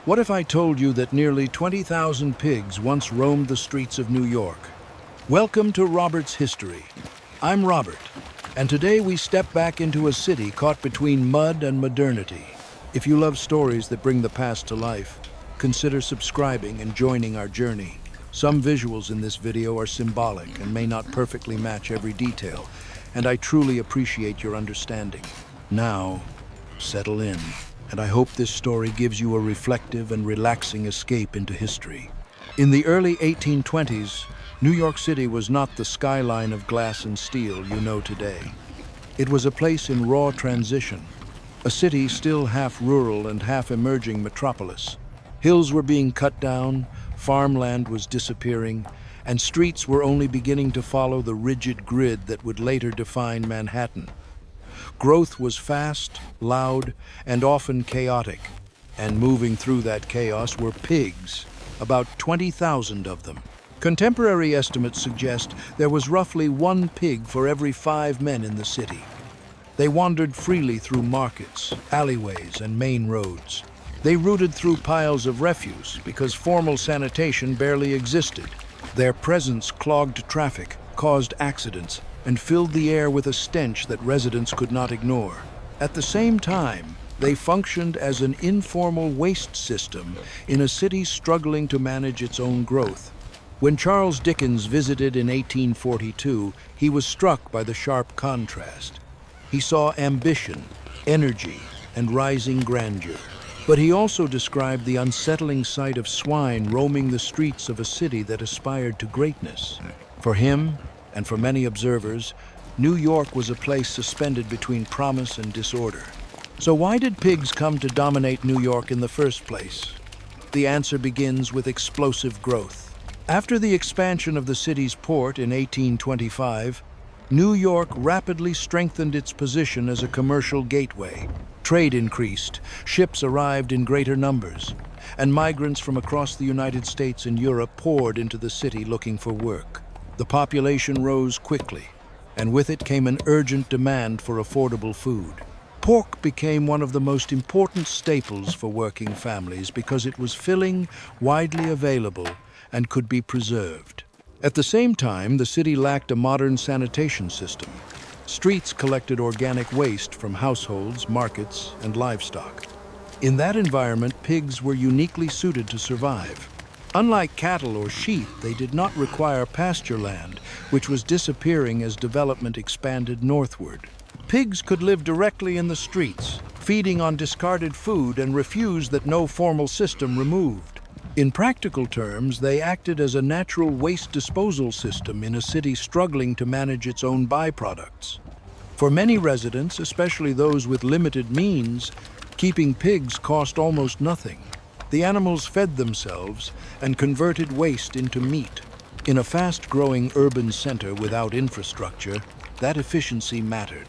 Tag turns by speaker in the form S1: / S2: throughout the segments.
S1: What if I told you that nearly 20,000 pigs once roamed the streets of New York? Welcome to Robert's History. I'm Robert, and today we step back into a city caught between mud and modernity. If you love stories that bring the past to life, consider subscribing and joining our journey. Some visuals in this video are symbolic and may not perfectly match every detail, and I truly appreciate your understanding. Now, settle in, and I hope this story gives you a reflective and relaxing escape into history. In the early 1820s, New York City was not the skyline of glass and steel you know today. It was a place in raw transition, a city still half rural and half emerging metropolis. Hills were being cut down, farmland was disappearing, and streets were only beginning to follow the rigid grid that would later define Manhattan. Growth was fast, loud, and often chaotic, and moving through that chaos were pigs, about 20,000 of them. Contemporary estimates suggest there was roughly 1 pig for every 5 men in the city. They wandered freely through markets, alleyways, and main roads. They rooted through piles of refuse because formal sanitation barely existed. Their presence clogged traffic, caused accidents, and filled the air with a stench that residents could not ignore. At the same time, they functioned as an informal waste system in a city struggling to manage its own growth. When Charles Dickens visited in 1842, he was struck by the sharp contrast. He saw ambition, energy, and rising grandeur. But he also described the unsettling sight of swine roaming the streets of a city that aspired to greatness. For him, and for many observers, New York was a place suspended between promise and disorder. So why did pigs come to dominate New York in the first place? The answer begins with explosive growth. After the expansion of the city's port in 1825, New York rapidly strengthened its position as a commercial gateway. Trade increased, ships arrived in greater numbers, and migrants from across the United States and Europe poured into the city looking for work. The population rose quickly, and with it came an urgent demand for affordable food. Pork became one of the most important staples for working families because it was filling, widely available, and could be preserved. At the same time, the city lacked a modern sanitation system. Streets collected organic waste from households, markets, and livestock. In that environment, pigs were uniquely suited to survive. Unlike cattle or sheep, they did not require pasture land, which was disappearing as development expanded northward. Pigs could live directly in the streets, feeding on discarded food and refuse that no formal system removed. In practical terms, they acted as a natural waste disposal system in a city struggling to manage its own byproducts. For many residents, especially those with limited means, keeping pigs cost almost nothing. The animals fed themselves and converted waste into meat. In a fast-growing urban center without infrastructure, that efficiency mattered.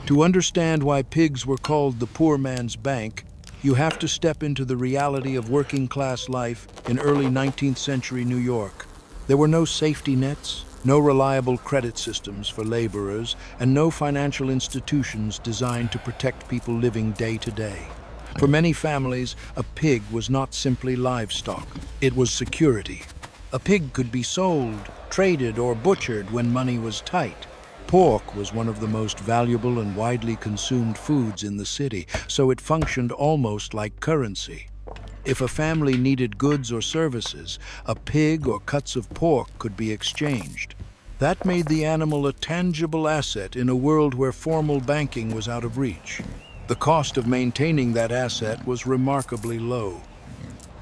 S1: To understand why pigs were called the poor man's bank, you have to step into the reality of working-class life in early 19th century New York. There were no safety nets, no reliable credit systems for laborers, and no financial institutions designed to protect people living day to day. For many families, a pig was not simply livestock. It was security. A pig could be sold, traded, or butchered when money was tight. Pork was one of the most valuable and widely consumed foods in the city, so it functioned almost like currency. If a family needed goods or services, a pig or cuts of pork could be exchanged. That made the animal a tangible asset in a world where formal banking was out of reach. The cost of maintaining that asset was remarkably low.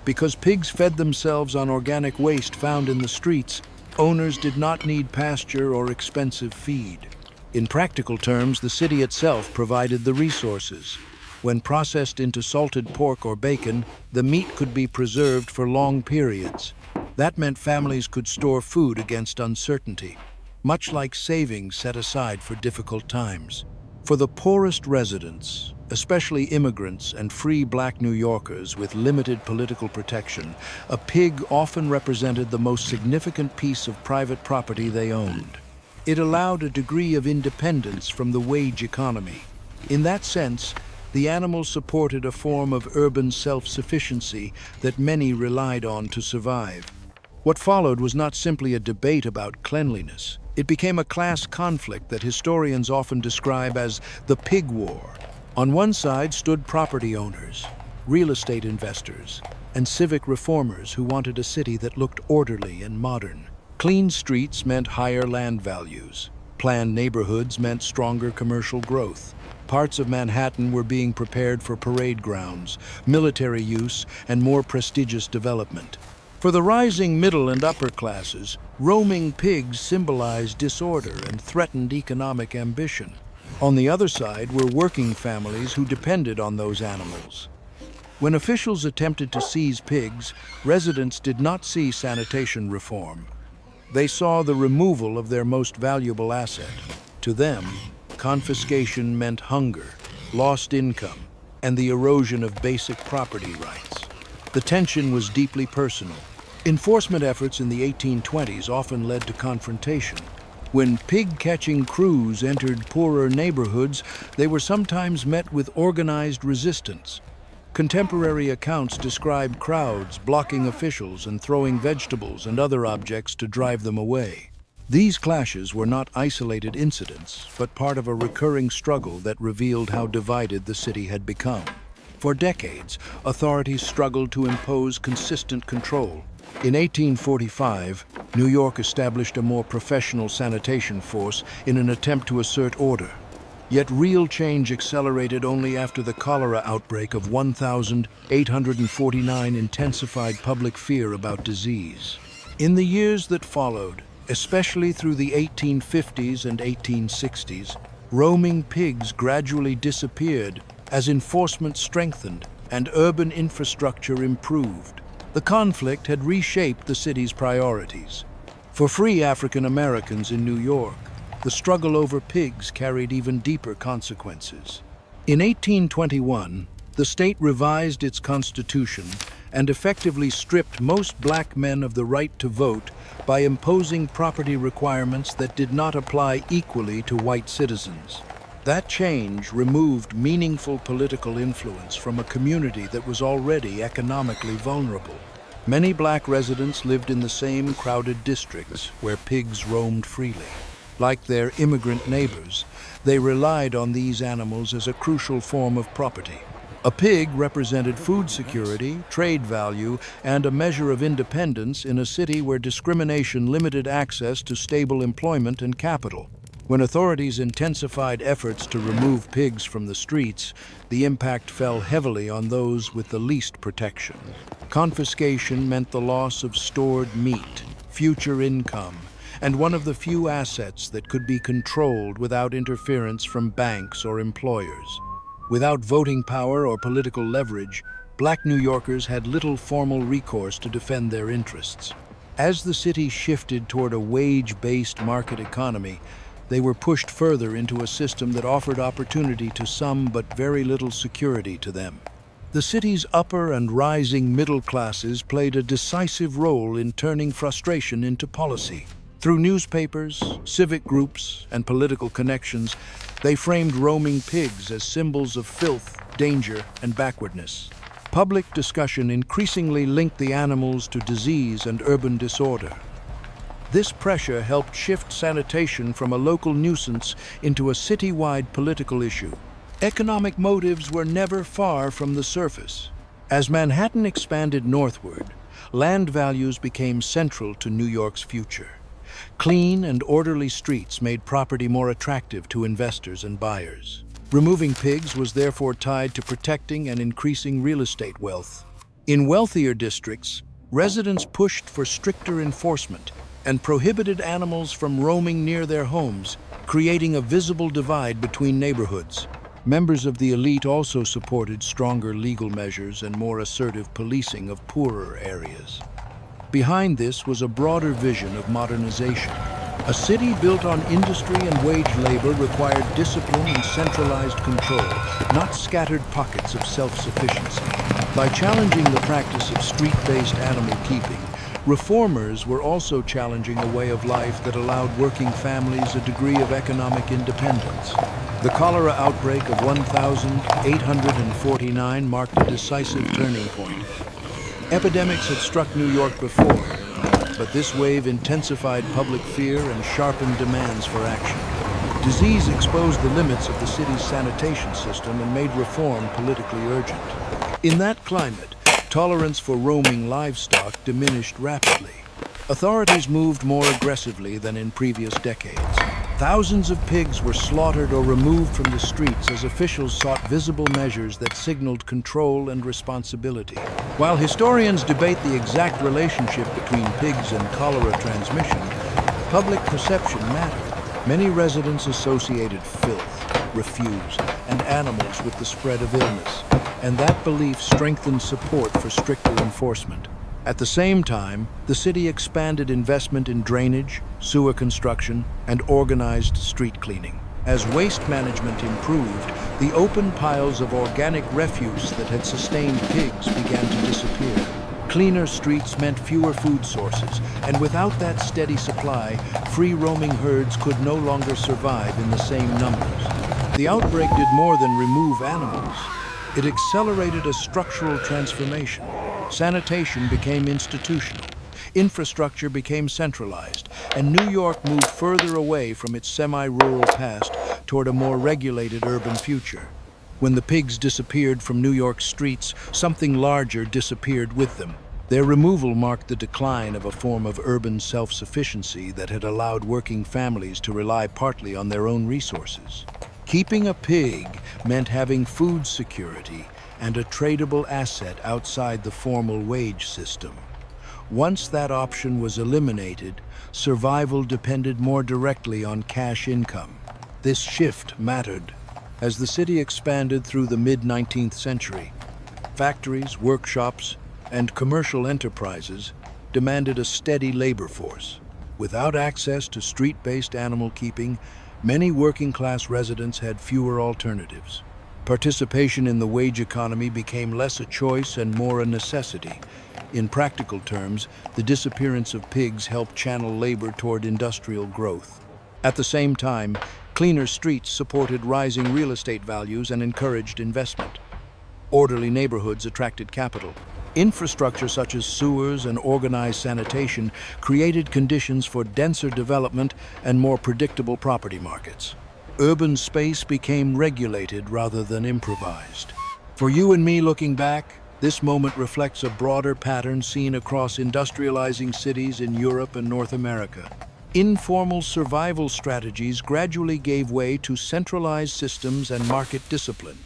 S1: Because pigs fed themselves on organic waste found in the streets, owners did not need pasture or expensive feed. In practical terms, the city itself provided the resources. When processed into salted pork or bacon, the meat could be preserved for long periods. That meant families could store food against uncertainty, much like savings set aside for difficult times. For the poorest residents, especially immigrants and free black New Yorkers with limited political protection, a pig often represented the most significant piece of private property they owned. It allowed a degree of independence from the wage economy. In that sense, the animals supported a form of urban self-sufficiency that many relied on to survive. What followed was not simply a debate about cleanliness. It became a class conflict that historians often describe as the pig war. On one side stood property owners, real estate investors, and civic reformers who wanted a city that looked orderly and modern. Clean streets meant higher land values. Planned neighborhoods meant stronger commercial growth. Parts of Manhattan were being prepared for parade grounds, military use, and more prestigious development. For the rising middle and upper classes, roaming pigs symbolized disorder and threatened economic ambition. On the other side were working families who depended on those animals. When officials attempted to seize pigs, residents did not see sanitation reform. They saw the removal of their most valuable asset. To them, confiscation meant hunger, lost income, and the erosion of basic property rights. The tension was deeply personal. Enforcement efforts in the 1820s often led to confrontation. When pig-catching crews entered poorer neighborhoods, they were sometimes met with organized resistance. Contemporary accounts describe crowds blocking officials and throwing vegetables and other objects to drive them away. These clashes were not isolated incidents, but part of a recurring struggle that revealed how divided the city had become. For decades, authorities struggled to impose consistent control. In 1845, New York established a more professional sanitation force in an attempt to assert order. Yet real change accelerated only after the cholera outbreak of 1849 intensified public fear about disease. In the years that followed, especially through the 1850s and 1860s, roaming pigs gradually disappeared as enforcement strengthened and urban infrastructure improved. The conflict had reshaped the city's priorities. For free African Americans in New York, the struggle over pigs carried even deeper consequences. In 1821, the state revised its constitution and effectively stripped most black men of the right to vote by imposing property requirements that did not apply equally to white citizens. That change removed meaningful political influence from a community that was already economically vulnerable. Many black residents lived in the same crowded districts where pigs roamed freely. Like their immigrant neighbors, they relied on these animals as a crucial form of property. A pig represented food security, trade value, and a measure of independence in a city where discrimination limited access to stable employment and capital. When authorities intensified efforts to remove pigs from the streets, the impact fell heavily on those with the least protection. Confiscation meant the loss of stored meat, future income, and one of the few assets that could be controlled without interference from banks or employers. Without voting power or political leverage, black New Yorkers had little formal recourse to defend their interests. As the city shifted toward a wage-based market economy, they were pushed further into a system that offered opportunity to some but very little security to them. The city's upper and rising middle classes played a decisive role in turning frustration into policy. Through newspapers, civic groups, and political connections, they framed roaming pigs as symbols of filth, danger, and backwardness. Public discussion increasingly linked the animals to disease and urban disorder. This pressure helped shift sanitation from a local nuisance into a citywide political issue. Economic motives were never far from the surface. As Manhattan expanded northward, land values became central to New York's future. Clean and orderly streets made property more attractive to investors and buyers. Removing pigs was therefore tied to protecting and increasing real estate wealth. In wealthier districts, residents pushed for stricter enforcement and prohibited animals from roaming near their homes, creating a visible divide between neighborhoods. Members of the elite also supported stronger legal measures and more assertive policing of poorer areas. Behind this was a broader vision of modernization. A city built on industry and wage labor required discipline and centralized control, not scattered pockets of self-sufficiency. By challenging the practice of street-based animal keeping, reformers were also challenging a way of life that allowed working families a degree of economic independence. The cholera outbreak of 1849 marked a decisive turning point. Epidemics had struck New York before, but this wave intensified public fear and sharpened demands for action. Disease exposed the limits of the city's sanitation system and made reform politically urgent. In that climate, tolerance for roaming livestock diminished rapidly. Authorities moved more aggressively than in previous decades. Thousands of pigs were slaughtered or removed from the streets as officials sought visible measures that signaled control and responsibility. While historians debate the exact relationship between pigs and cholera transmission, public perception mattered. Many residents associated filth, refuse, and animals with the spread of illness, and that belief strengthened support for stricter enforcement. At the same time, the city expanded investment in drainage, sewer construction, and organized street cleaning. As waste management improved, the open piles of organic refuse that had sustained pigs began to disappear. Cleaner streets meant fewer food sources, and without that steady supply, free-roaming herds could no longer survive in the same numbers. The outbreak did more than remove animals. It accelerated a structural transformation. Sanitation became institutional. Infrastructure became centralized, and New York moved further away from its semi-rural past toward a more regulated urban future. When the pigs disappeared from New York's streets, something larger disappeared with them. Their removal marked the decline of a form of urban self-sufficiency that had allowed working families to rely partly on their own resources. Keeping a pig meant having food security and a tradable asset outside the formal wage system. Once that option was eliminated, survival depended more directly on cash income. This shift mattered. As the city expanded through the mid-19th century, factories, workshops, and commercial enterprises demanded a steady labor force. Without access to street-based animal keeping, many working-class residents had fewer alternatives. Participation in the wage economy became less a choice and more a necessity. In practical terms, the disappearance of pigs helped channel labor toward industrial growth. At the same time, cleaner streets supported rising real estate values and encouraged investment. Orderly neighborhoods attracted capital. Infrastructure such as sewers and organized sanitation created conditions for denser development and more predictable property markets. Urban space became regulated rather than improvised. For you and me looking back, this moment reflects a broader pattern seen across industrializing cities in Europe and North America. Informal survival strategies gradually gave way to centralized systems and market discipline.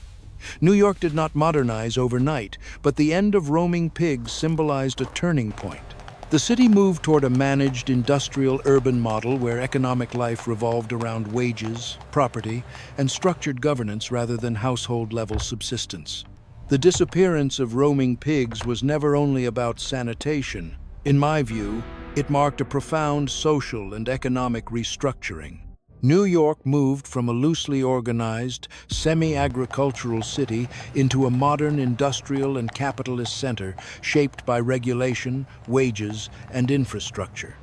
S1: New York did not modernize overnight, but the end of roaming pigs symbolized a turning point. The city moved toward a managed industrial urban model where economic life revolved around wages, property, and structured governance rather than household-level subsistence. The disappearance of roaming pigs was never only about sanitation. In my view, it marked a profound social and economic restructuring. New York moved from a loosely organized, semi-agricultural city into a modern industrial and capitalist center shaped by regulation, wages, and infrastructure.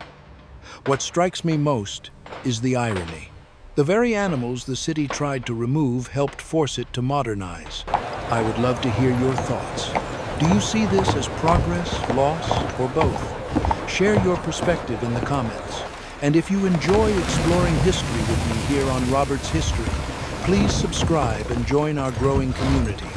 S1: What strikes me most is the irony. The very animals the city tried to remove helped force it to modernize. I would love to hear your thoughts. Do you see this as progress, loss, or both? Share your perspective in the comments. And if you enjoy exploring history with me here on Robert's History, please subscribe and join our growing community.